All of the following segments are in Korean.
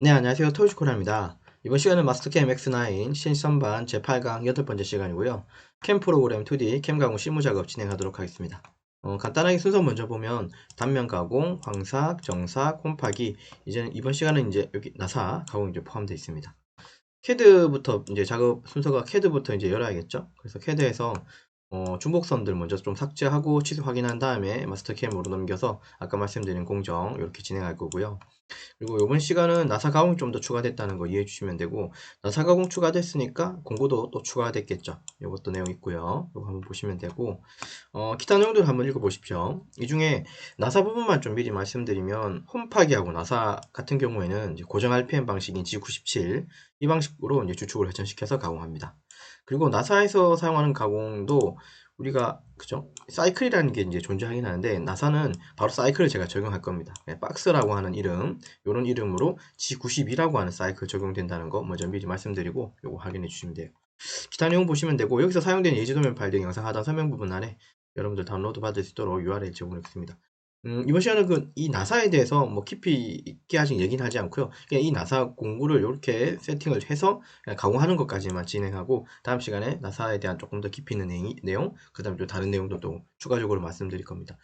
네, 안녕하세요. 토요코리아입니다. 이번 시간은 마스터캠 X9 신선반 제8강 8번째 시간이고요. 캠 프로그램 2D 캠 가공 실무 작업 진행하도록 하겠습니다. 간단하게 순서 먼저 보면 단면 가공, 황삭, 정삭, 홈파기 이번 시간은 이제 여기 나사 가공 이제 포함되어 있습니다. 캐드부터 이제 작업 순서가 캐드부터 이제 열어야겠죠. 그래서 캐드에서 중복선들 먼저 좀 삭제하고 취소 확인한 다음에 마스터캠으로 넘겨서 아까 말씀드린 공정 이렇게 진행할 거고요. 그리고 이번 시간은 나사 가공이 좀 더 추가됐다는 거 이해해 주시면 되고, 나사 가공 추가됐으니까 공고도 또 추가됐겠죠. 이것도 내용 있고요. 이거 한번 보시면 되고, 기타 내용들 한번 읽어보십시오. 이 중에 나사 부분만 좀 미리 말씀드리면, 홈파기하고 나사 같은 경우에는 이제 고정 RPM 방식인 G97 이 방식으로 이제 주축을 회전시켜서 가공합니다. 그리고 나사에서 사용하는 가공도 우리가 그죠? 사이클이라는 게 이제 존재하긴 하는데, 나사는 바로 사이클을 제가 적용할 겁니다. 박스라고 하는 이름, 이런 이름으로 G92라고 하는 사이클 적용된다는 거 먼저 미리 말씀드리고 요거 확인해 주시면 돼요. 기타 내용 보시면 되고, 여기서 사용된 예지도면 파일 등 영상 하단 설명 부분 안에 여러분들 다운로드 받을 수 있도록 URL 제공했습니다. 이번 시간은 이 나사에 대해서 뭐 깊이 있게 아직 얘기는 하지 않고요. 그냥 이 나사 공구를 이렇게 세팅을 해서 그냥 가공하는 것까지만 진행하고, 다음 시간에 나사에 대한 조금 더 깊이 있는 내용, 그 다음에 또 다른 내용도 또 추가적으로 말씀드릴 겁니다.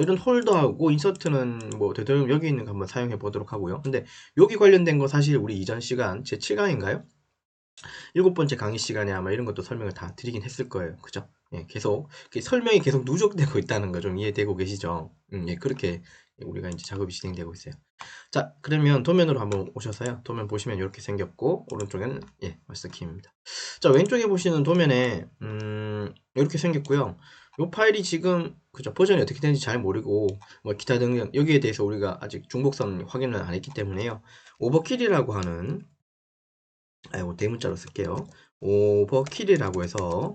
이런 홀더하고 인서트는 뭐 되도록 여기 있는 거 한번 사용해 보도록 하고요. 근데 여기 관련된 거 사실 우리 이전 시간 제 7강인가요? 7번째 강의 시간에 아마 이런 것도 설명을 다 드리긴 했을 거예요. 그죠? 예, 계속 설명이 계속 누적되고 있다는 거 좀 이해되고 계시죠? 예, 그렇게 우리가 이제 작업이 진행되고 있어요. 자, 그러면 도면으로 한번 오셔서요. 도면 보시면 이렇게 생겼고, 오른쪽에는 예, 마스터키입니다. 자, 왼쪽에 보시는 도면에 이렇게 생겼고요. 이 파일이 지금 그죠, 버전이 어떻게 되는지 잘 모르고 뭐 기타 등등 여기에 대해서 우리가 아직 중복선 확인을 안 했기 때문에요. 오버킬이라고 하는, 아이고 대문자로 쓸게요. 오버킬이라고 해서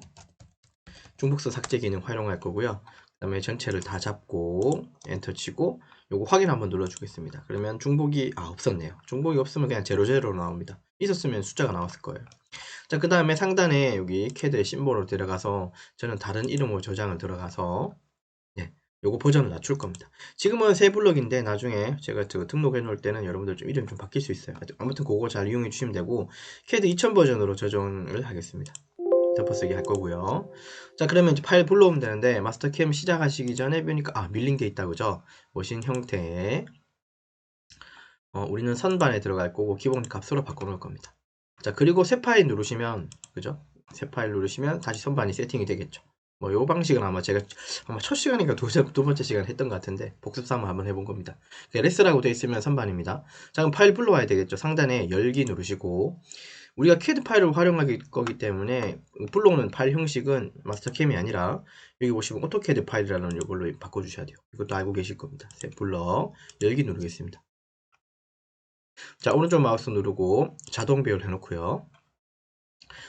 중복선 삭제 기능 활용할 거고요. 그 다음에 전체를 다 잡고 엔터 치고 요거 확인 한번 눌러주겠습니다. 그러면 중복이 없었네요. 중복이 없으면 그냥 00로 나옵니다. 있었으면 숫자가 나왔을 거예요. 자, 그 다음에 상단에 여기 캐드의 심볼로 들어가서 저는 다른 이름으로 저장을 들어가서 예, 요거 버전을 낮출 겁니다. 지금은 새 블럭인데 나중에 제가 등록해 놓을 때는 여러분들 좀 이름 좀 바뀔 수 있어요. 아무튼 그거 잘 이용해 주시면 되고, 캐드 2000 버전으로 저장을 하겠습니다. 덮어쓰기 할 거고요. 자, 그러면 이제 파일 불러오면 되는데, 마스터캠 시작하시기 전에 보니까 밀린 게 있다 그죠? 머신 형태에 우리는 선반에 들어갈 거고 기본 값으로 바꿔놓을 겁니다. 자, 그리고 새 파일 누르시면 그죠? 새 파일 누르시면 다시 선반이 세팅이 되겠죠. 뭐 요 방식은 아마 제가 아마 첫 시간인가 두 번째 시간 했던 것 같은데 복습 삼아 한번 해본 겁니다. 레스라고 되어 있으면 선반입니다. 자, 그럼 파일 불러와야 되겠죠. 상단에 열기 누르시고, 우리가 캐드 파일을 활용할 거기 때문에 불러오는 파일 형식은 마스터캠이 아니라 여기 보시면 오토캐드 파일이라는 이걸로 바꿔주셔야 돼요. 이것도 알고 계실 겁니다. 새 불러 열기 누르겠습니다. 자, 오른쪽 마우스 누르고 자동 배열 해놓고요.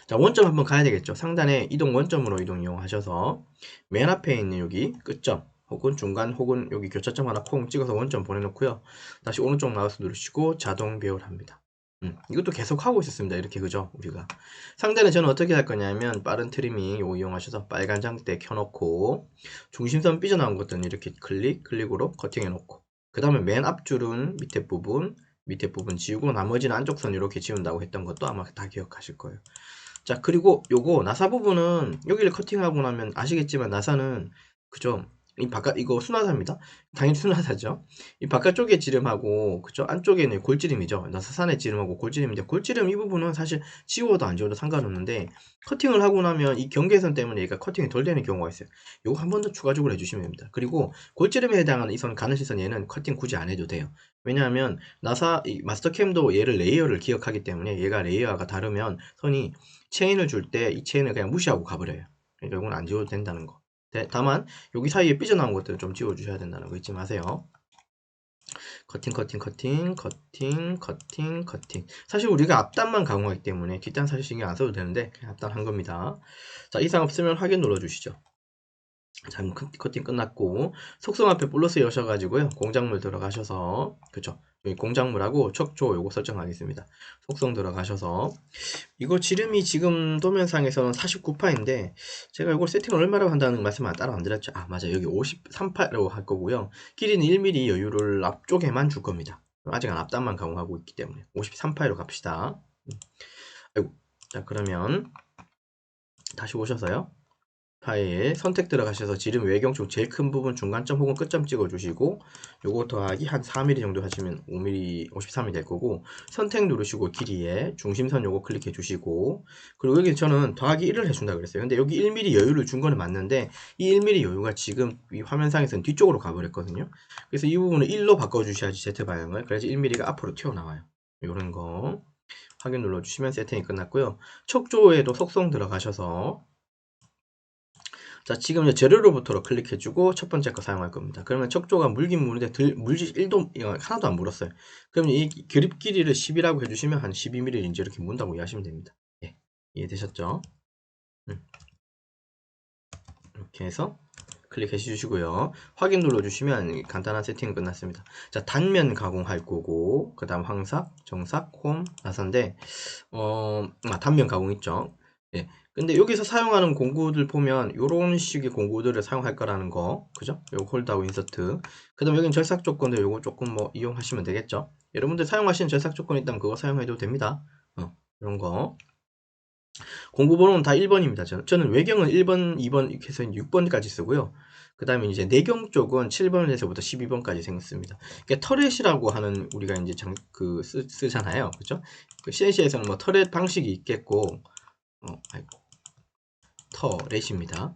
자, 원점 한번 가야 되겠죠. 상단에 이동 원점으로 이용하셔서 맨 앞에 있는 여기 끝점 혹은 중간 혹은 여기 교차점 하나 콩 찍어서 원점 보내놓고요. 다시 오른쪽 마우스 누르시고 자동 배열합니다. 이것도 계속 하고 있었습니다. 이렇게 그죠? 우리가 상단에 저는 어떻게 할 거냐면 빠른 트리밍 요거 이용하셔서 빨간 장대 켜놓고 중심선 삐져나온 것들은 이렇게 클릭으로 커팅해 놓고, 그 다음에 맨 앞줄은 밑에 부분 지우고 나머지는 안쪽 선 이렇게 지운다고 했던 것도 아마 다 기억하실 거예요. 자, 그리고 요거 나사 부분은 여기를 커팅하고 나면 아시겠지만 나사는 그죠? 이 바깥 이거 순화사입니다. 당연히 순화사죠. 이 바깥쪽에 지름하고 그죠? 안쪽에는 골지름이죠. 나사산의 지름하고 골지름인데, 골지름 이 부분은 사실 지워도 안 지워도 상관없는데 커팅을 하고 나면 이 경계선 때문에 얘가 커팅이 덜 되는 경우가 있어요. 요거 한 번 더 추가적으로 해주시면 됩니다. 그리고 골지름에 해당하는 이 선 가는 시선 얘는 커팅 굳이 안 해도 돼요. 왜냐하면 이 마스터캠도 얘를 레이어를 기억하기 때문에 얘가 레이어가 다르면 선이 체인을 줄 때 이 체인을 그냥 무시하고 가버려요. 그러니까 이건 안 지워도 된다는 거. 다만 여기 사이에 삐져나온 것들은 좀 지워주셔야 된다는 거 잊지 마세요. 커팅 커팅 커팅 커팅 커팅 커팅. 사실 우리가 앞단만 가공하기 때문에 뒷단 사실 신경 안 써도 되는데 그냥 앞단 한 겁니다. 자, 이상 없으면 확인 눌러주시죠. 자, 커팅 끝났고 속성 앞에 플러스 여셔가지고요 공작물 들어가셔서 그쵸, 여기 공작물하고 척조 요거 설정하겠습니다. 속성 들어가셔서 이거 지름이 지금 도면상에서는 49파인데 제가 이걸 세팅을 얼마라고 한다는 말씀 따로 안 드렸죠. 맞아, 여기 53파라고 할 거고요. 길이는 1mm 여유를 앞쪽에만 줄 겁니다. 아직 앞단만 가공하고 있기 때문에 53파이로 갑시다. 아이고. 자, 그러면 다시 오셔서요. 파일 선택 들어가셔서 지름 외경 쪽 제일 큰 부분 중간점 혹은 끝점 찍어 주시고 요거 더하기 한 4mm 정도 하시면 5mm 53mm 될 거고, 선택 누르시고 길이에 중심선 요거 클릭해 주시고, 그리고 여기 저는 더하기 1을 해준다 그랬어요. 근데 여기 1mm 여유를 준 거는 맞는데 이 1mm 여유가 지금 이 화면상에서는 뒤쪽으로 가버렸거든요. 그래서 이 부분을 1로 바꿔 주셔야지 Z 방향을, 그래야지 1mm가 앞으로 튀어나와요. 요런 거 확인 눌러주시면 세팅이 끝났고요. 척조에도 속성 들어가셔서, 자, 지금 이제 재료로부터로 클릭해주고 첫 번째 거 사용할 겁니다. 그러면 척조가 물긴 무는데 물지 1도 하나도 안 물었어요. 그러면 이 그립 길이를 10이라고 해주시면 한 12mm 이제 이렇게 문다고 이해하시면 됩니다. 예, 이해되셨죠? 이렇게 해서 클릭해 주시고요. 확인 눌러주시면 간단한 세팅은 끝났습니다. 자, 단면 가공할 거고, 그 다음 황삭, 정삭, 홈, 나사인데, 단면 가공 있죠. 예. 근데 여기서 사용하는 공구들 보면 요런 식의 공구들을 사용할 거라는 거, 그죠? 요 홀드하고 인서트. 그 다음 여기는 절삭 조건들 요거 조금 뭐 이용하시면 되겠죠. 여러분들 사용하시는 절삭 조건이 있다면 그거 사용해도 됩니다. 이런 거. 공구 번호는 다 1번입니다. 저는 외경은 1번, 2번 이렇게 해서 6번까지 쓰고요. 그 다음에 이제 내경 쪽은 7번에서부터 12번까지 생겼습니다. 그러니까 터렛이라고 하는 우리가 이제 쓰잖아요. 그죠? 그 CNC에서는 뭐 터렛 방식이 있겠고, 아이고, 터렛입니다.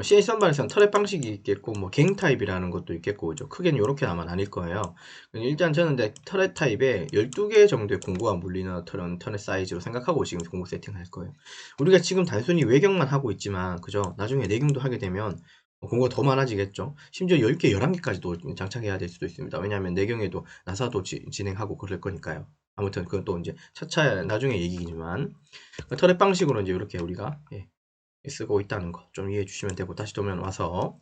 CNC 선반에서는 터렛 방식이 있겠고, 뭐 갱 타입이라는 것도 있겠고, 그죠? 크게는 이렇게 아마 나뉠 거예요. 일단 저는 터렛 타입에 12개 정도의 공구가 물리는 터렛 사이즈로 생각하고 지금 공구 세팅할 거예요. 우리가 지금 단순히 외경만 하고 있지만, 그죠? 나중에 내경도 하게 되면 공구가 더 많아지겠죠. 심지어 10개, 11개까지도 장착해야 될 수도 있습니다. 왜냐하면 내경에도 나사도 진행하고 그럴 거니까요. 아무튼 그건 또 이제 차차 나중에 얘기지만, 터렛 방식으로 이제 이렇게 우리가 쓰고 있다는 거 좀 이해해 주시면 되고, 다시 도면 와서,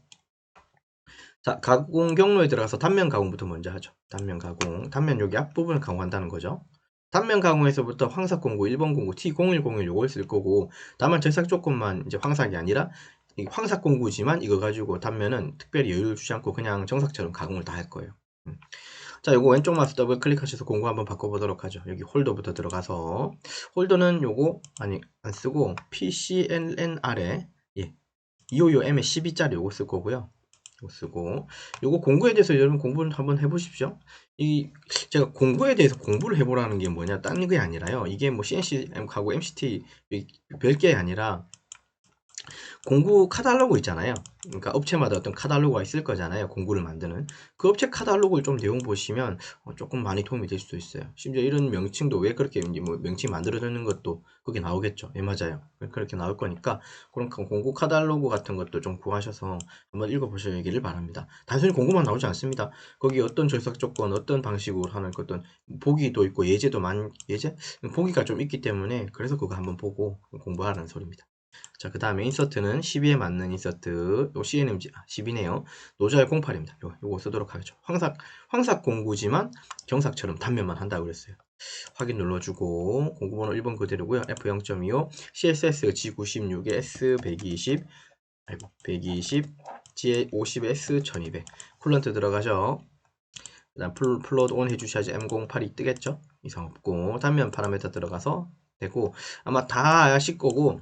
자, 가공 경로에 들어가서 단면 가공부터 먼저 하죠. 단면 가공. 단면 여기 앞부분을 가공한다는 거죠. 단면 가공에서부터 황삭 공구 1번 공구 T0101 요걸 쓸 거고, 다만 절삭 조건만 이제 황삭이 아니라 이 황삭 공구지만 이거 가지고 단면은 특별히 여유를 주지 않고 그냥 정삭처럼 가공을 다 할 거예요. 자, 요거 왼쪽 마우스 더블 클릭하셔서 공구 한번 바꿔보도록 하죠. 여기 홀더부터 들어가서, 홀더는 요거 안 쓰고 PCNNR에 255M에 12짜리 요거 쓸 거고요. 요거 쓰고, 요거 공구에 대해서 여러분 공부를 한번 해보십시오. 제가 공구에 대해서 공부를 해보라는 게 뭐냐, 딴 게 아니라요. 이게 뭐 CNC하고 MCT 별게 아니라 공구 카탈로그 있잖아요. 그러니까 업체마다 어떤 카탈로그가 있을 거잖아요. 공구를 만드는 그 업체 카탈로그를 좀 내용 보시면 조금 많이 도움이 될 수도 있어요. 심지어 이런 명칭도 왜 그렇게 뭐 명칭 만들어주는 것도 그게 나오겠죠. 예, 맞아요. 그렇게 나올 거니까 그런 공구 카탈로그 같은 것도 좀 구하셔서 한번 읽어보시기를 바랍니다. 단순히 공구만 나오지 않습니다. 거기 어떤 절삭 조건, 어떤 방식으로 하는 어떤 보기도 있고 예제 보기가 좀 있기 때문에, 그래서 그거 한번 보고 공부하라는 소리입니다. 자, 그 다음에 인서트는 12에 맞는 인서트, 요 CNMG, 12네요. 노즐 08입니다. 요거 쓰도록 하겠죠. 황삭 공구지만 경삭처럼 단면만 한다고 그랬어요. 확인 눌러주고, 공구번호 1번 그대로고요. F0.25, CSS G96에 S120, 아이고, 120, G50S 1200. 쿨런트 들어가죠. 그 다음 플롯 온 해주셔야지 M082 뜨겠죠? 이상 없고, 단면 파라미터 들어가서 되고, 아마 다 아실 거고,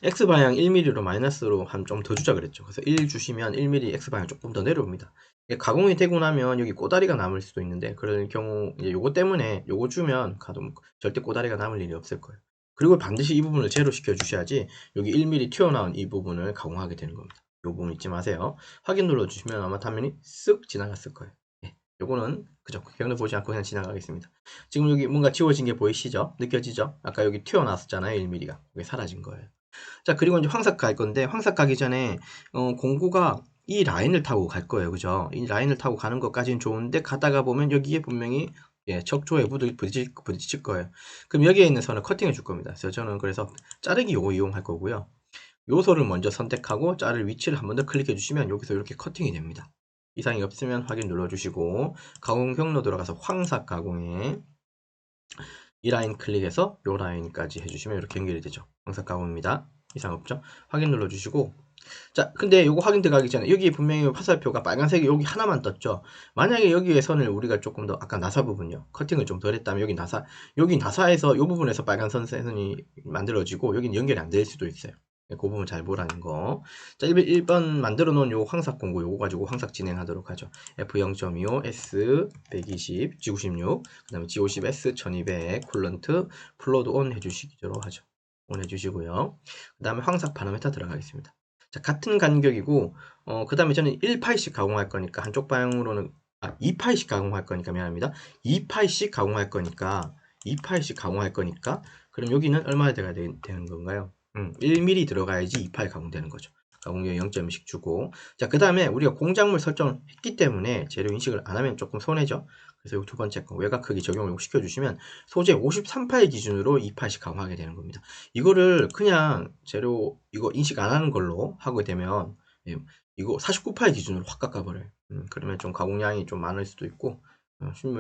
X방향 1mm로 마이너스로 한 좀 더 주자 그랬죠. 그래서 1 주시면 1mm X방향 조금 더 내려옵니다. 가공이 되고 나면 여기 꼬다리가 남을 수도 있는데, 그럴 경우 이제 요거 때문에 요거 주면 절대 꼬다리가 남을 일이 없을 거예요. 그리고 반드시 이 부분을 제로 시켜 주셔야지 여기 1mm 튀어나온 이 부분을 가공하게 되는 겁니다. 요 부분 잊지 마세요. 확인 눌러 주시면 아마 단면이 쓱 지나갔을 거예요. 요거는 그죠? 경로 보지 않고 그냥 지나가겠습니다. 지금 여기 뭔가 지워진 게 보이시죠? 느껴지죠? 아까 여기 튀어나왔었잖아요. 1mm가. 그게 사라진 거예요. 자, 그리고 이제 황삭 갈 건데, 황삭 가기 전에 공구가 이 라인을 타고 갈 거예요. 그죠? 이 라인을 타고 가는 것까지는 좋은데, 가다가 보면 여기에 분명히 척조에 부딪힐 거예요. 그럼 여기에 있는 선을 커팅해 줄 겁니다. 그래서 저는 자르기 요거 이용할 거고요. 요소를 먼저 선택하고 자를 위치를 한 번 더 클릭해 주시면 여기서 이렇게 커팅이 됩니다. 이상이 없으면 확인 눌러주시고, 가공 경로 들어가서 황삭 가공에 이 라인 클릭해서 요 라인까지 해주시면 이렇게 연결이 되죠. 황삭 가공입니다. 이상 없죠? 확인 눌러주시고, 자, 근데 요거 확인 들어가기 전에 여기 분명히 화살표가 빨간색이 여기 하나만 떴죠. 만약에 여기에 선을 우리가 조금 더 아까 나사 부분요. 커팅을 좀 덜 했다면 여기 나사에서 요 부분에서 빨간 선이 만들어지고 여기는 연결이 안 될 수도 있어요. 그 부분 잘 보라는 거. 자, 1번 만들어 놓은 요 황삭 공구 요거 가지고 황삭 진행하도록 하죠. F0.25, S 120, G96, 그 다음에 G50, S 1200, 쿨런트, 플로드 온 해주시도록 하죠. 온 해주시고요. 그 다음에 황삭 파라미터 들어가겠습니다. 자, 같은 간격이고, 그 다음에 저는 1파이씩 가공할 거니까, 한쪽 방향으로는, 2파이씩 가공할 거니까, 미안합니다. 2파이씩 가공할 거니까, 2파이씩 가공할 거니까, 그럼 여기는 얼마나 되는 건가요? 1mm 들어가야지 2파이 가공되는 거죠. 가공률 0.2씩 주고. 자, 그 다음에 우리가 공작물 설정을 했기 때문에 재료 인식을 안 하면 조금 손해죠. 그래서 두 번째 거, 외곽 크기 적용을 시켜주시면, 소재 53파이 기준으로 2파이씩 가공하게 되는 겁니다. 이거를 그냥 재료 이거 인식 안 하는 걸로 하게 되면 예, 이거 49파이 기준으로 확 깎아버려요. 그러면 좀 가공량이 좀 많을 수도 있고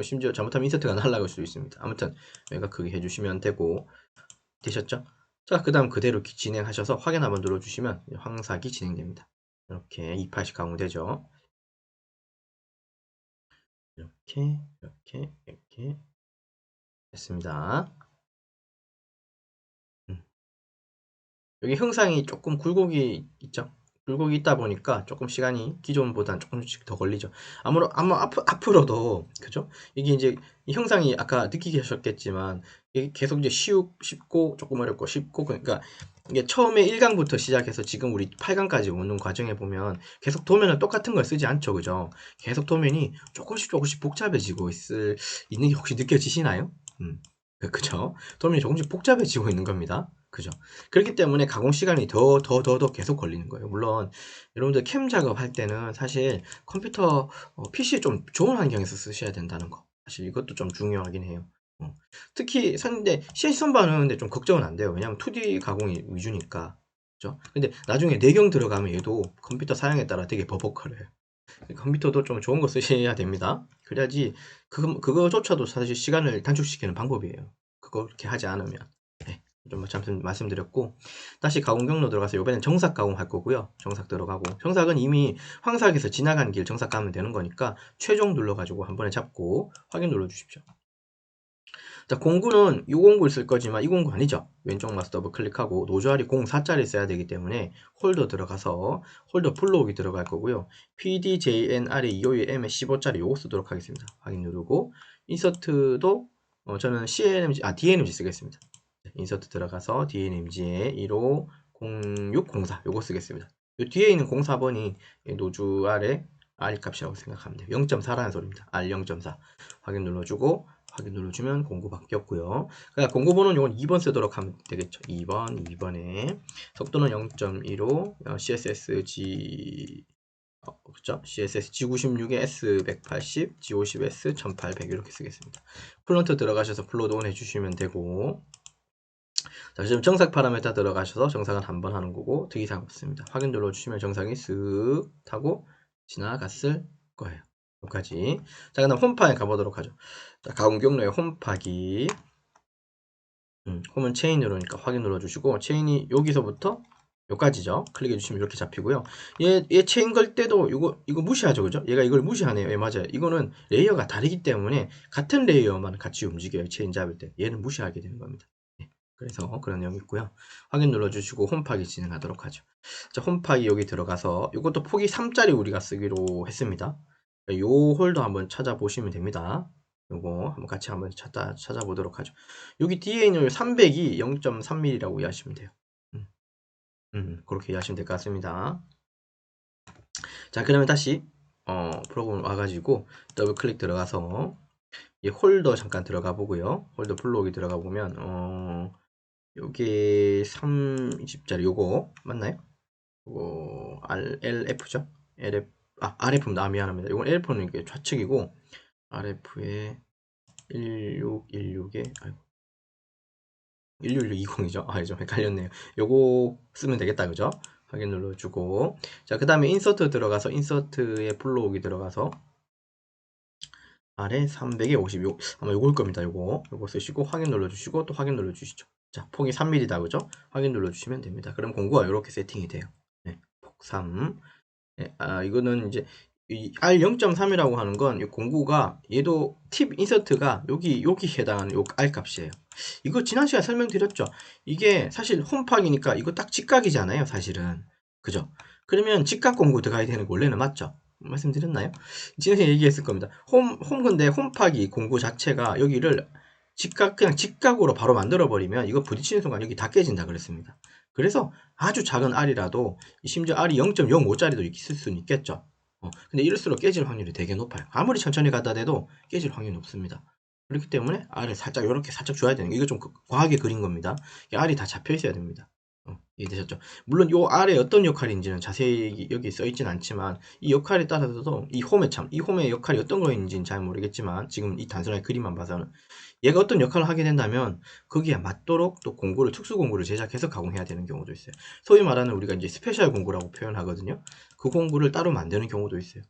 심지어 잘못하면 인서트가 날아갈 수도 있습니다. 아무튼 외곽 크기 해주시면 되고 되셨죠? 자, 그 다음 그대로 진행하셔서 확인 한번 눌러주시면 황삭이 진행됩니다. 이렇게 2파이씩 가공되죠. 이렇게 됐습니다. 여기 형상이 조금 굴곡이 있죠. 굴곡이 있다 보니까 조금 시간이 기존보다는 조금씩 더 걸리죠. 아마 앞으로도 그죠? 이게 이제 이 형상이 아까 느끼셨겠지만 이게 계속 이제 쉽고 조금 어렵고 쉽고 그러니까 이게 처음에 1강부터 시작해서 지금 우리 8강까지 오는 과정에 보면 계속 도면은 똑같은 걸 쓰지 않죠, 그죠? 계속 도면이 조금씩 복잡해지고 있는 게 혹시 느껴지시나요? 그죠? 도면이 조금씩 복잡해지고 있는 겁니다. 그죠? 그렇기 때문에 가공 시간이 더 계속 걸리는 거예요. 물론 여러분들 캠 작업할 때는 사실 컴퓨터 PC 좀 좋은 환경에서 쓰셔야 된다는 거. 사실 이것도 좀 중요하긴 해요. 특히 근데 CNC 선반은 근데 좀 걱정은 안 돼요. 왜냐면 2D 가공이 위주니까. 그죠? 근데 나중에 내경 들어가면 얘도 컴퓨터 사양에 따라 되게 버벅거려요. 컴퓨터도 좀 좋은 거 쓰셔야 됩니다. 그래야지 그거조차도 사실 시간을 단축시키는 방법이에요. 그렇게 하지 않으면. 네, 좀 말씀드렸고 다시 가공 경로 들어가서 이번엔 정삭 가공할 거고요. 정삭 들어가고 정삭은 이미 황삭에서 지나간 길 정삭 가면 되는 거니까 최종 눌러가지고 한 번에 잡고 확인 눌러주십시오. 자, 공구는 이 공구를 쓸 거지만 이 공구 아니죠. 왼쪽 마우스 더블 클릭하고 노즐이 04짜리 써야 되기 때문에 홀더 들어가서 홀더 플로우기 들어갈 거고요. PDJNR251M에 15짜리 요거 쓰도록 하겠습니다. 확인 누르고 인서트도 저는 DNMG 쓰겠습니다. 인서트 들어가서 DNMG에 150604 요거 쓰겠습니다. 요 뒤에 있는 04번이 노즐 아래 R 값이라고 생각하면 돼요. 0.4라는 소리입니다. R 0.4 확인 눌러주고 확인 눌러주면 공구 바뀌었고요. 그러니까 공구 번호는 이건 2번 쓰도록 하면 되겠죠. 2번에 속도는 0.15 CSSG 그렇죠? CSS G96에 S180, G50S 1800 이렇게 쓰겠습니다. 플런트 들어가셔서 플로드 온 해주시면 되고 자, 지금 정삭 파라메타 들어가셔서 정삭은 한 번 하는 거고 특이사항 없습니다. 확인 눌러주시면 정삭이 쓱 타고 지나갔을 거예요. 여기까지. 자, 그 다음 홈파에 가보도록 하죠. 자, 가공 경로에 홈파기. 홈은 체인으로니까 확인 눌러주시고, 체인이 여기서부터 여기까지죠. 클릭해주시면 이렇게 잡히고요. 얘 체인 걸 때도 이거 무시하죠. 그죠? 얘가 이걸 무시하네요. 예, 맞아요. 이거는 레이어가 다르기 때문에 같은 레이어만 같이 움직여요. 체인 잡을 때. 얘는 무시하게 되는 겁니다. 네, 그래서 그런 내용이 있고요. 확인 눌러주시고 홈파기 진행하도록 하죠. 자, 홈파기 여기 들어가서 이것도 폭이 3짜리 우리가 쓰기로 했습니다. 요 홀더 한번 찾아보시면 됩니다. 요거 한번 같이 한번 찾아보도록 하죠. 여기 뒤에 있는 300이 0.3mm라고 이해하시면 돼요. 그렇게 이해하시면 될 것 같습니다. 자, 그러면 다시 프로그램 와가지고 더블 클릭 들어가서 이 홀더 잠깐 들어가 보고요. 홀더 블록이 들어가 보면 요게 30짜리 요거 맞나요? 요거 LF죠? RF입니다. 미안합니다. 이건 LF는 이게 좌측이고 RF에 1616에 16620이죠. 좀 헷갈렸네요. 요거 쓰면 되겠다. 그죠? 확인 눌러주고 자, 그 다음에 인서트 들어가서 인서트에 블록이 들어가서 아래 300에 50 아마 요걸 겁니다. 요거 쓰시고 확인 눌러주시고 또 확인 눌러주시죠. 자, 폭이 3mm다. 그죠? 확인 눌러주시면 됩니다. 그럼 공구가 이렇게 세팅이 돼요. 네. 3. 예, 이거는 이제 이 R0.3이라고 하는 건 이 공구가 얘도 팁 인서트가 여기 해당하는 요 R 값이에요. 이거 지난 시간에 설명드렸죠. 이게 사실 홈팍이니까 이거 딱 직각이잖아요, 사실은. 그죠? 그러면 직각 공구 들어가야 되는 거 원래는 맞죠? 말씀드렸나요? 지난 시간에 얘기했을 겁니다. 근데 홈팍이 공구 자체가 여기를 그냥 직각으로 바로 만들어 버리면 이거 부딪히는 순간 여기 다 깨진다 그랬습니다. 그래서 아주 작은 R이라도 심지어 R이 0.05짜리도 있을 수는 있겠죠. 근데 이럴수록 깨질 확률이 되게 높아요. 아무리 천천히 갖다 대도 깨질 확률이 높습니다. 그렇기 때문에 R을 살짝 이렇게 살짝 줘야 되는 거. 이거 좀 과하게 그린 겁니다. R이 다 잡혀 있어야 됩니다. 이해되셨죠? 물론 요 R의 어떤 역할인지는 자세히 여기 써있진 않지만 이 역할에 따라서도 이 홈의 역할이 어떤 거인지는 잘 모르겠지만 지금 이 단순하게 그림만 봐서는 얘가 어떤 역할을 하게 된다면 거기에 맞도록 또 특수 공구를 제작해서 가공해야 되는 경우도 있어요. 소위 말하는 우리가 이제 스페셜 공구라고 표현하거든요. 그 공구를 따로 만드는 경우도 있어요.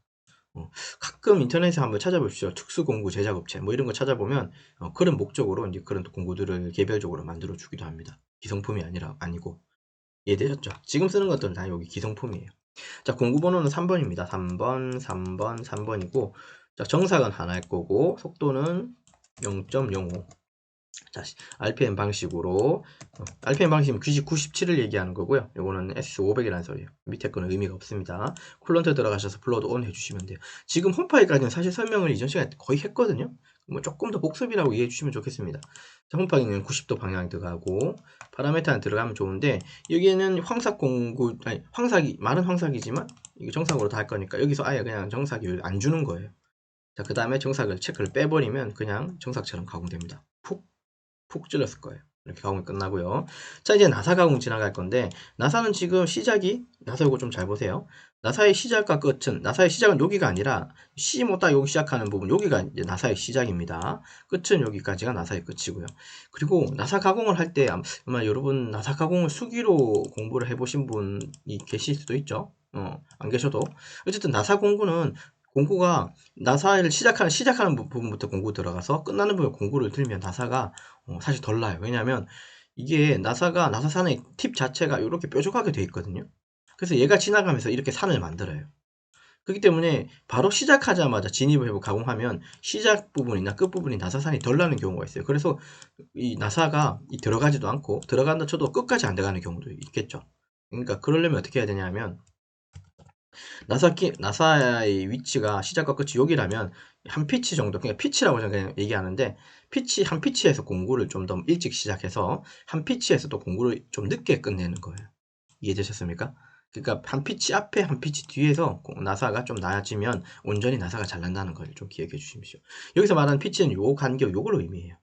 가끔 인터넷에 한번 찾아보십시오. 특수 공구 제작업체 뭐 이런 거 찾아보면 그런 목적으로 이제 그런 공구들을 개별적으로 만들어 주기도 합니다. 기성품이 아니고. 이해되셨죠? 지금 쓰는 것들은 다 여기 기성품이에요. 자, 공구 번호는 3번입니다. 3번이고, 자, 정삭은 하나일 거고, 속도는 0.05. 자, RPM 방식으로, RPM 방식은 97을 얘기하는 거고요. 요거는 S500이라는 소리예요. 밑에 거는 의미가 없습니다. 쿨런트 들어가셔서 블러드 온 해주시면 돼요. 지금 홈파이까지는 사실 설명을 이전 시간에 거의 했거든요. 뭐 조금 더 복습이라고 이해해 주시면 좋겠습니다. 자, 홈파이는 90도 방향이 들어가고, 파라메타는 들어가면 좋은데, 여기에는 마른 황삭이지만, 이게 정삭으로 다 할 거니까, 여기서 아예 그냥 정삭이 안 주는 거예요. 자, 그 다음에 정삭을 체크를 빼버리면 그냥 정삭처럼 가공됩니다. 푹 찔렀을 거예요. 이렇게 가공이 끝나고요. 자, 이제 나사 가공 지나갈 건데, 나사는 지금 나사 이거 좀 잘 보세요. 나사의 시작은 여기가 아니라, 딱 여기 시작하는 부분, 여기가 이제 나사의 시작입니다. 끝은 여기까지가 나사의 끝이고요. 그리고 나사 가공을 할 때, 아마 여러분 나사 가공을 수기로 공부를 해보신 분이 계실 수도 있죠. 안 계셔도. 어쨌든 나사 공구가 나사를 시작하는 부분부터 공구 들어가서 끝나는 부분 공구를 들면 나사가 사실 덜 나요. 왜냐하면 이게 나사산의 팁 자체가 이렇게 뾰족하게 되어 있거든요. 그래서 얘가 지나가면서 이렇게 산을 만들어요. 그렇기 때문에 바로 시작하자마자 진입을 해보고 가공하면 시작 부분이나 끝 부분이 나사산이 덜 나는 경우가 있어요. 그래서 이 나사가 들어가지도 않고 들어간다 쳐도 끝까지 안 들어가는 경우도 있겠죠. 그러니까 그러려면 어떻게 해야 되냐면 나사의 위치가 시작과 끝이 여기라면 한 피치 정도, 그냥 피치라고 저는 그냥 얘기하는데 한 피치에서 공구를 좀 더 일찍 시작해서 한 피치에서 또 공구를 좀 늦게 끝내는 거예요. 이해되셨습니까? 그러니까 한 피치 앞에 한 피치 뒤에서 나사가 좀 낮아지면 온전히 나사가 잘 난다는 걸 좀 기억해 주십시오. 여기서 말하는 피치는 요 간격 요걸 의미해요.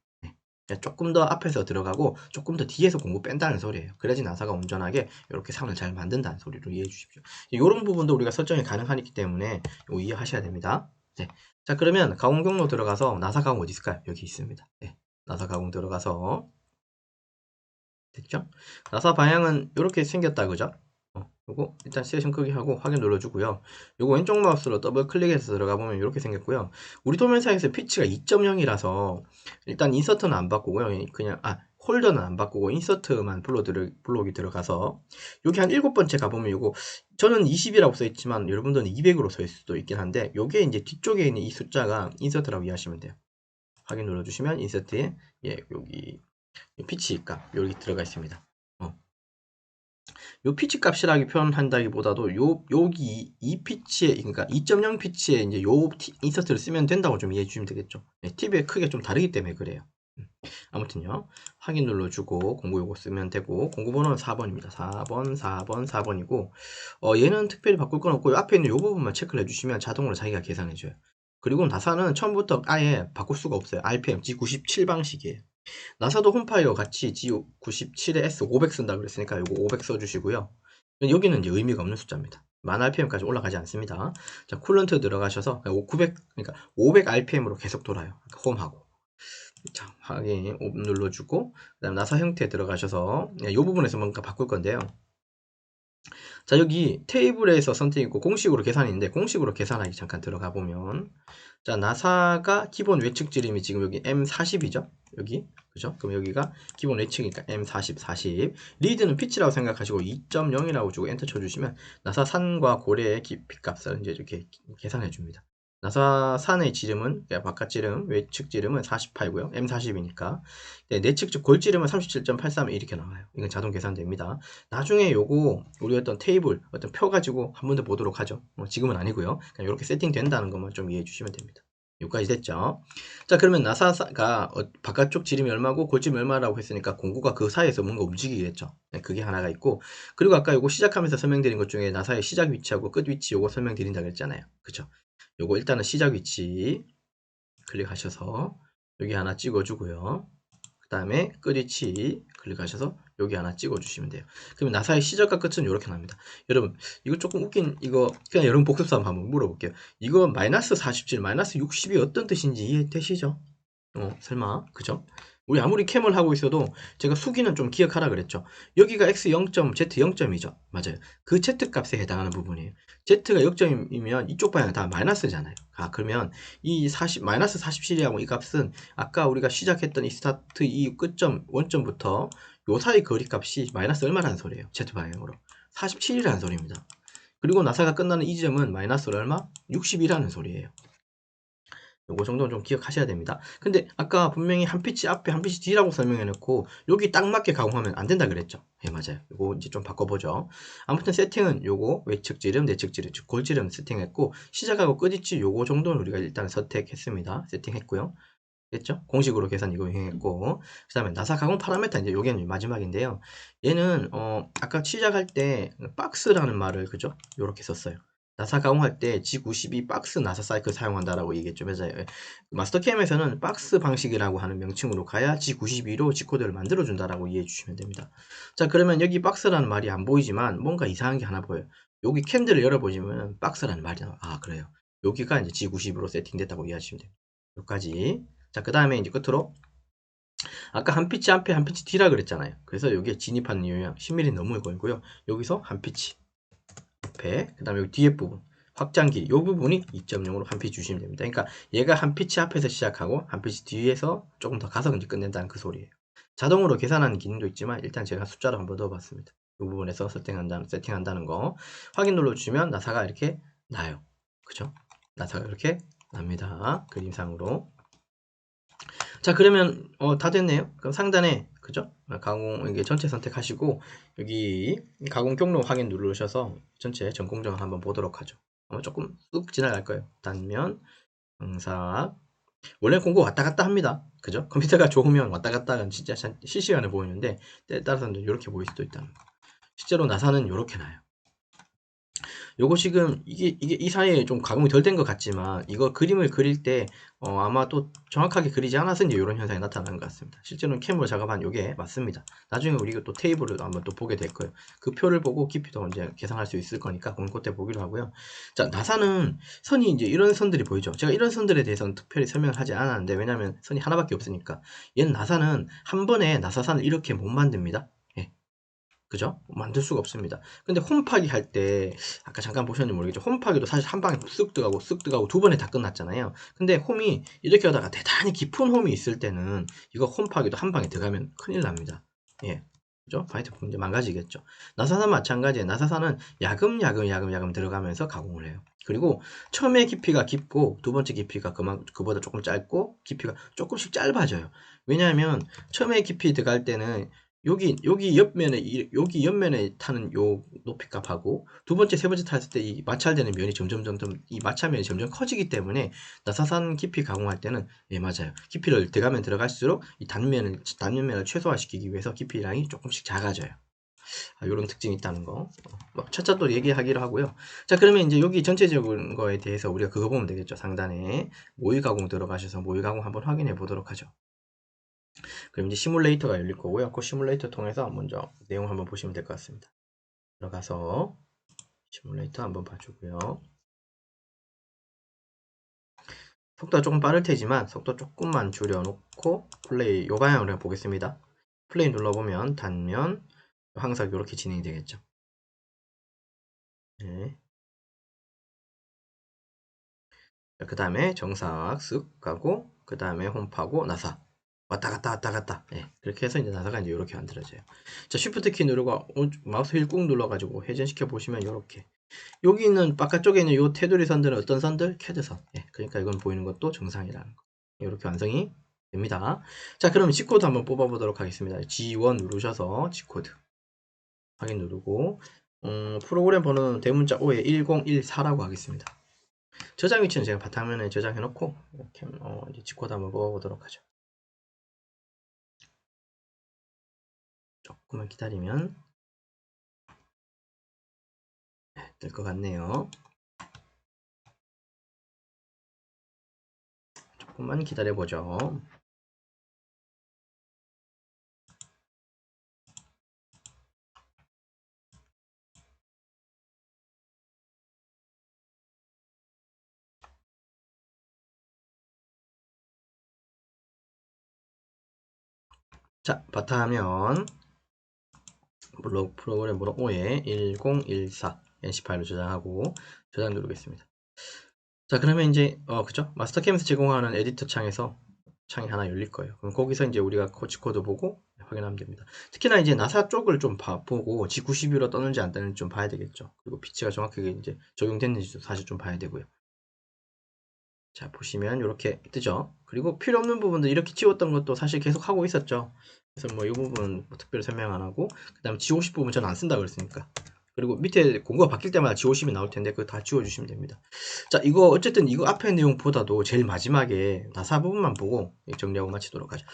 조금 더 앞에서 들어가고 조금 더 뒤에서 공구 뺀다는 소리예요. 그래야지 나사가 온전하게 이렇게 상을 잘 만든다는 소리로 이해해 주십시오. 이런 부분도 우리가 설정이 가능하기 때문에 이거 이해하셔야 됩니다. 네. 자, 그러면 가공 경로 들어가서 나사 가공 어디 있을까요? 여기 있습니다. 네. 나사 가공 들어가서 됐죠? 나사 방향은 이렇게 생겼다, 그죠? 요거 일단 세션 크기 하고 확인 눌러주고요. 요거 왼쪽 마우스로 더블 클릭해서 들어가 보면 이렇게 생겼고요. 우리 도면상에서 피치가 2.0이라서 일단 인서트는 안 바꾸고요. 그냥 홀더는 안 바꾸고 인서트만 블록이 들어가서 여기 한 7번째 가보면 요거 저는 20이라고 써있지만 여러분들은 200으로 써있을 수도 있긴 한데 요게 이제 뒤쪽에 있는 이 숫자가 인서트라고 이해하시면 돼요. 확인 눌러주시면 인서트에 여기 피치 값 여기 들어가 있습니다. 요 피치 값이라고 표현한다기보다도 여기 이 피치에, 그러니까 2.0 피치에 이제 요 인서트를 쓰면 된다고 좀 이해해 주시면 되겠죠. 팁의 크기가 좀 다르기 때문에 그래요. 아무튼요, 확인 눌러주고 공구 요거 쓰면 되고, 공구 번호는 4번입니다. 4번이고, 얘는 특별히 바꿀 건 없고, 앞에 있는 요 부분만 체크를 해주시면 자동으로 자기가 계산해줘요. 그리고 나사는 처음부터 아예 바꿀 수가 없어요. RPM G97 방식이에요. 나사도 홈파이어 같이 G97에 S500 쓴다 그랬으니까 이거 500 써주시고요. 여기는 이제 의미가 없는 숫자입니다. 1000rpm까지 올라가지 않습니다. 자, 쿨런트 들어가셔서 500 rpm으로 계속 돌아요. 홈하고. 자, 확인 눌러주고, 그 다음 나사 형태 들어가셔서 이 부분에서 뭔가 바꿀 건데요. 자, 여기 테이블에서 선택이고 공식으로 계산인데, 공식으로 계산하기 잠깐 들어가 보면, 자, 나사가 기본 외측 지름이 지금 여기 M40이죠. 여기. 그죠? 그럼 여기가 기본 레이츠니까 M40, 40. 리드는 피치라고 생각하시고 2.0이라고 주고 엔터 쳐주시면 나사산과 고래의 깊이 값을 이제 이렇게 계산해 줍니다. 나사산의 지름은, 그러니까 바깥 지름, 외측 지름은 48고요. M40이니까. 네, 내측 즉 골 지름은 37.83 이렇게 나와요. 이건 자동 계산됩니다. 나중에 요거 우리 어떤 테이블, 어떤 표 가지고 한 번 더 보도록 하죠. 지금은 아니고요. 그냥 이렇게 세팅된다는 것만 좀 이해해 주시면 됩니다. 여기까지 됐죠? 자, 그러면 나사가 바깥쪽 지름이 얼마고 골지름이 얼마라고 했으니까 공구가 그 사이에서 뭔가 움직이겠죠. 네, 그게 하나가 있고, 그리고 아까 요거 시작하면서 설명드린 것 중에 나사의 시작 위치하고 끝 위치 요거 설명드린다고 했잖아요. 그쵸? 요거 일단은 시작 위치 클릭하셔서 여기 하나 찍어주고요. 그 다음에 끝 위치 클릭하셔서 여기 하나 찍어주시면 돼요. 그러면 나사의 시작과 끝은 이렇게 납니다. 여러분, 이거 조금 웃긴, 이거 그냥 여러분 복습 한번 물어볼게요. 이거 마이너스 47, 마이너스 60이 어떤 뜻인지 이해되시죠? 설마, 그죠? 우리 아무리 캠을 하고 있어도 제가 수기는 좀 기억하라 그랬죠. 여기가 x 0점, z 0점이죠. 맞아요. 그 z 값에 해당하는 부분이에요. z가 0점이면 이쪽 방향 다 마이너스잖아요. 아, 그러면 이 40, 마이너스 47이라고 이 값은 아까 우리가 시작했던 이 스타트 이 끝점, 원점부터 요 사이 거리 값이 마이너스 얼마라는 소리예요. z 방향으로. 47이라는 소리입니다. 그리고 나사가 끝나는 이 점은 마이너스 얼마? 60이라는 소리예요. 요거 정도는 좀 기억하셔야 됩니다. 근데 아까 분명히 한 피치 앞에 한 피치 뒤라고 설명해놓고 여기 딱 맞게 가공하면 안 된다 그랬죠. 예, 맞아요. 요거 이제 좀 바꿔보죠. 아무튼 세팅은 요거 외측 지름, 내측 지름, 즉 골지름 세팅했고 시작하고 끝이치 요거 정도는 우리가 일단 선택했습니다. 세팅했고요. 됐죠? 공식으로 계산 이거 이행했고 그 다음에 나사 가공 파라메터 이제 요게 마지막인데요. 얘는 아까 시작할 때 박스라는 말을 그죠? 요렇게 썼어요. 나사 가공할 때 G92 박스 나사 사이클 사용한다라고 얘기했죠. 맞아요. 마스터캠에서는 박스 방식이라고 하는 명칭으로 가야 G92로 G코드를 만들어준다라고 이해해 주시면 됩니다. 자, 그러면 여기 박스라는 말이 안 보이지만 뭔가 이상한 게 하나 보여요. 여기 캔들을 열어보시면 박스라는 말이 나와요. 아, 그래요. 여기가 이제 G90으로 세팅됐다고 이해하시면 됩니다. 여기까지. 자, 그 다음에 이제 끝으로 아까 한 피치 앞에 한 피치 뒤라 그랬잖아요. 그래서 여기에 진입하는 요령 10mm 너무 걸고요. 여기서 한 피치 앞에 그 다음에 여기 뒤에 부분 확장기 이 부분이 2.0으로 한 피치 주시면 됩니다. 그러니까 얘가 한 피치 앞에서 시작하고 한 피치 뒤에서 조금 더 가서 이제 끝낸다는 그 소리예요. 자동으로 계산하는 기능도 있지만 일단 제가 숫자로 한번 넣어봤습니다. 이 부분에서 세팅한다는 거 확인 눌러주시면 나사가 이렇게 나요. 그죠? 나사가 이렇게 납니다. 그림상으로. 자, 그러면 다 됐네요. 그럼 상단에 그죠? 가공 이게 전체 선택하시고 여기 가공 경로 확인 누르셔서 전체 전공정 한번 보도록 하죠. 조금 쑥 지나갈 거예요. 단면, 영상. 원래 공고 왔다 갔다 합니다. 그죠? 컴퓨터가 좋으면 왔다 갔다가 진짜 실시간에 보이는데 때에 따라서는 이렇게 보일 수도 있다는 거. 실제로 나사는 이렇게 나요. 요거 지금 이게 이 사이에 좀 가공이 덜 된 것 같지만 이거 그림을 그릴 때 아마 또 정확하게 그리지 않아서 이제 이런 현상이 나타나는 것 같습니다. 실제로는 캠으로 작업한 요게 맞습니다. 나중에 우리가 또 테이블을 한번 또 보게 될 거예요. 그 표를 보고 깊이도 이제 계산할 수 있을 거니까 그때 보기로 하고요. 자, 나사는 선이 이제 이런 선들이 보이죠. 제가 이런 선들에 대해서는 특별히 설명을 하지 않았는데 왜냐면 선이 하나밖에 없으니까 얘는 나사는 한 번에 나사선을 이렇게 못 만듭니다. 예. 그죠? 만들 수가 없습니다. 근데 홈파기 할 때 아까 잠깐 보셨는지 모르겠죠. 홈파기도 사실 한 방에 쓱 들어가고 두 번에 다 끝났잖아요. 근데 홈이 이렇게 하다가 대단히 깊은 홈이 있을 때는 이거 홈파기도 한 방에 들어가면 큰일 납니다. 예. 그죠? 바이트 이제 망가지겠죠. 나사산 마찬가지예요. 나사산은 야금야금 들어가면서 가공을 해요. 그리고 처음에 깊이가 깊고 두 번째 깊이가 그보다 조금 짧고 깊이가 조금씩 짧아져요. 왜냐하면 처음에 깊이 들어갈 때는 여기 옆면에 타는 요 높이 값하고 두 번째, 세 번째 탔을 때 이 마찰되는 면이 점점 이 마찰면이 점점 커지기 때문에 나사산 깊이 가공할 때는 예, 맞아요. 깊이를 들어가면 들어갈수록 이 단면면을 최소화시키기 위해서 깊이량이 조금씩 작아져요. 이런 특징이 있다는 거. 차차 또 얘기하기로 하고요. 자, 그러면 이제 여기 전체적인 거에 대해서 우리가 그거 보면 되겠죠. 상단에 모의 가공 들어가셔서 모의 가공 한번 확인해 보도록 하죠. 그럼 이제 시뮬레이터가 열릴 거고요. 그 시뮬레이터 통해서 먼저 내용 한번 보시면 될 것 같습니다. 들어가서 시뮬레이터 한번 봐주고요. 속도가 조금 빠를 테지만 속도 조금만 줄여놓고 플레이 요 방향으로 보겠습니다. 플레이 눌러보면 단면 항상 이렇게 진행이 되겠죠. 네. 그 다음에 정삭 쓱 가고 그 다음에 홈파고 나사 왔다 갔다 왔다 갔다. 예, 그렇게 해서 이제 나사가 이제 이렇게 만들어져요. 자, 쉬프트 키 누르고 마우스 휠 꾹 눌러가지고 회전시켜 보시면 이렇게. 여기 있는 바깥쪽에 있는 요 테두리 선들은 어떤 선들? 캐드선. 예, 그러니까 이건 보이는 것도 정상이라는 거. 이렇게 완성이 됩니다. 자, 그럼 G코드 한번 뽑아보도록 하겠습니다. G1 누르셔서 G코드 확인 누르고 프로그램 번호는 대문자 5에 1014라고 하겠습니다. 저장 위치는 제가 바탕화면에 저장해 놓고 이렇게 이제 G코드 한번 뽑아보도록 하죠. 조금만 기다리면 될 것 같네요. 조금만 기다려보죠. 자, 바탕화면 프로그램 번호 5에 1014 NC 파일로 저장하고 저장 누르겠습니다. 자, 그러면 이제 그죠? 마스터캠에서 제공하는 에디터 창에서 창이 하나 열릴 거예요. 그럼 거기서 이제 우리가 G코드 보고 확인하면 됩니다. 특히나 이제 나사 쪽을 좀 보고 G92로 떠는지 안 떠는지 좀 봐야 되겠죠. 그리고 피치가 정확하게 이제 적용됐는지도 사실 좀 봐야 되고요. 자, 보시면 이렇게 뜨죠. 그리고 필요 없는 부분들 이렇게 지웠던 것도 사실 계속 하고 있었죠. 그래서 뭐 이 부분 뭐 특별히 설명 안 하고, 그 다음에 G50 부분 저는 안 쓴다 그랬으니까. 그리고 밑에 공고가 바뀔 때마다 G50이 나올 텐데 그거 다 지워주시면 됩니다. 자, 이거 어쨌든 이거 앞에 내용보다도 제일 마지막에 나사 부분만 보고 정리하고 마치도록 하죠.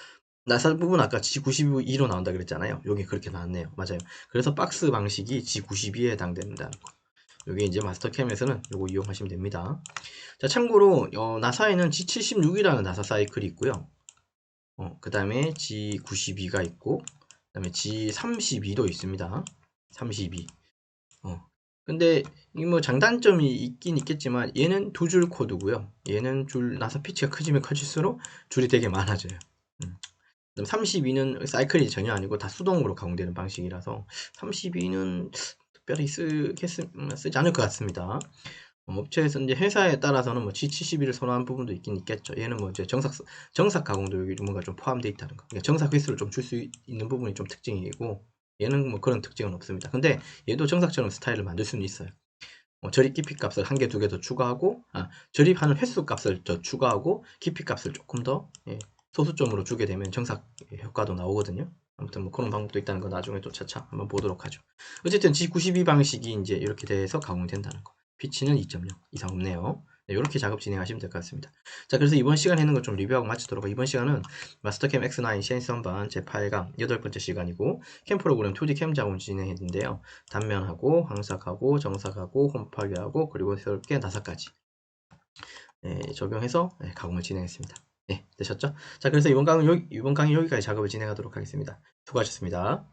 나사 부분 아까 G92로 나온다 그랬잖아요. 여기 그렇게 나왔네요. 맞아요. 그래서 박스 방식이 G92에 해당된다는 거. 여기 이제 마스터캠에서는 이거 이용하시면 됩니다. 자, 참고로 나사에는 G76이라는 나사 사이클이 있고요. 그 다음에 G92가 있고, 그 다음에 G32도 있습니다. 32. 근데 이 뭐 장단점이 있긴 있겠지만 얘는 두 줄 코드고요. 얘는 줄 나사 피치가 커지면 커질수록 줄이 되게 많아져요. 32는 사이클이 전혀 아니고 다 수동으로 가공되는 방식이라서 32는 특별히 쓰지 않을 것 같습니다. 업체에서 이제 회사에 따라서는 뭐 G71을 선호하는 부분도 있긴 있겠죠. 얘는 뭐 이제 정삭 가공도 여기 뭔가 좀 포함되어 있다는 거. 그러니까 정삭 횟수를 좀 줄 수 있는 부분이 좀 특징이고, 얘는 뭐 그런 특징은 없습니다. 근데 얘도 정삭처럼 스타일을 만들 수는 있어요. 저립 깊이 값을 한 개, 두 개 더 추가하고, 저립하는 횟수 값을 더 추가하고, 깊이 값을 조금 더 소수점으로 주게 되면 정삭 효과도 나오거든요. 아무튼 뭐 그런 방법도 있다는 거 나중에 또 차차 한번 보도록 하죠. 어쨌든 G92 방식이 이제 이렇게 돼서 가공된다는 거. 피치는 2.0 이상 없네요. 네, 이렇게 작업 진행하시면 될 것 같습니다. 자, 그래서 이번 시간에 있는 거 좀 리뷰하고 마치도록 하고, 이번 시간은 마스터캠 X9 CNC 선반 제8강 8번째 시간이고, 캠 프로그램 2D 캠 작업 진행했는데요. 단면하고 항삭하고 정삭하고 홈파괴하고 그리고 새롭게 나사까지 적용해서 가공을 진행했습니다. 네, 되셨죠? 자, 그래서 이번 강의 여기까지 작업을 진행하도록 하겠습니다. 수고하셨습니다.